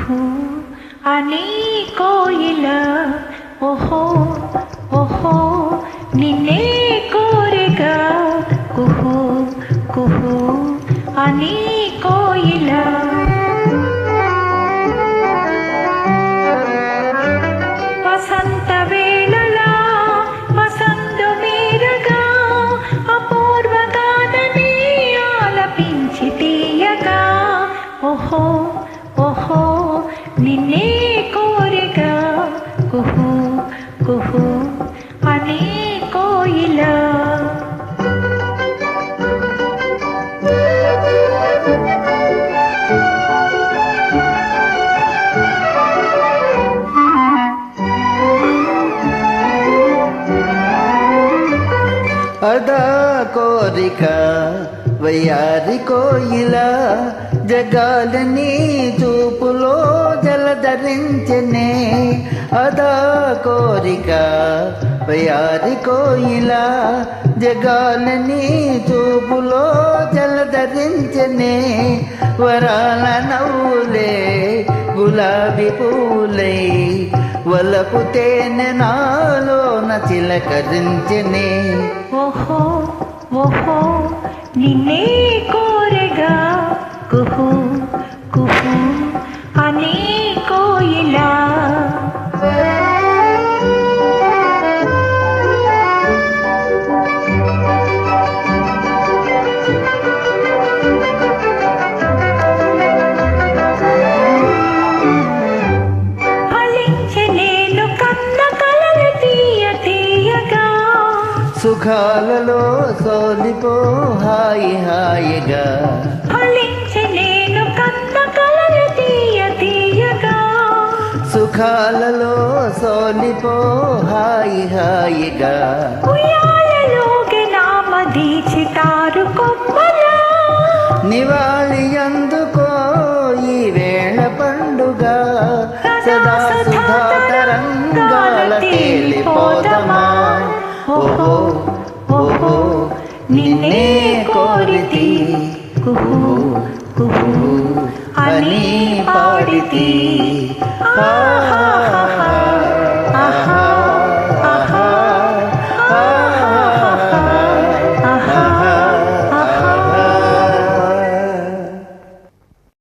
కుహు అని కోయిల ఓహో ఓహో నిన్నే కోరిగా కుహు కుహు అని కోయిల వసంత వేళలా వసంతు మీరగా అపూర్వ గానని ఆలపించి తీయగా ఓహో ఓహో నిన్నే కోరిగా కుహు కుహు అని కోయిల అదా కోరిక వయ్యారి కోయిల జగాలని చూపులో జలధరించనే అదా కోరిక వయ్యారి కోయిల జగాలని చూపులో జలధరించనే వరాల నవ్వులే గులాబీ పూలై వలపు తేనె నాలోన చిలకరించనే ఓహో ఓహో నిన్నే కోరగా కుహు కుహు అని కోయిల సుఖాలలో సోలిపో హాయి హాయిగా ఫలించలేను కన్న కలలు తీయ తీయగా సుఖాలలో సోలిపో హాయి హాయిగా ఉయ్యాలలోకి నామది చిటారు కొమ్మలా నివాళి అందుకో ఈ వేళ పండుగ సదా సుధా తరంగాల తేలిపోదమా ఓహో ఓహో నిన్నే కోరితి కుహు కుహు అని పాడితి ఆహా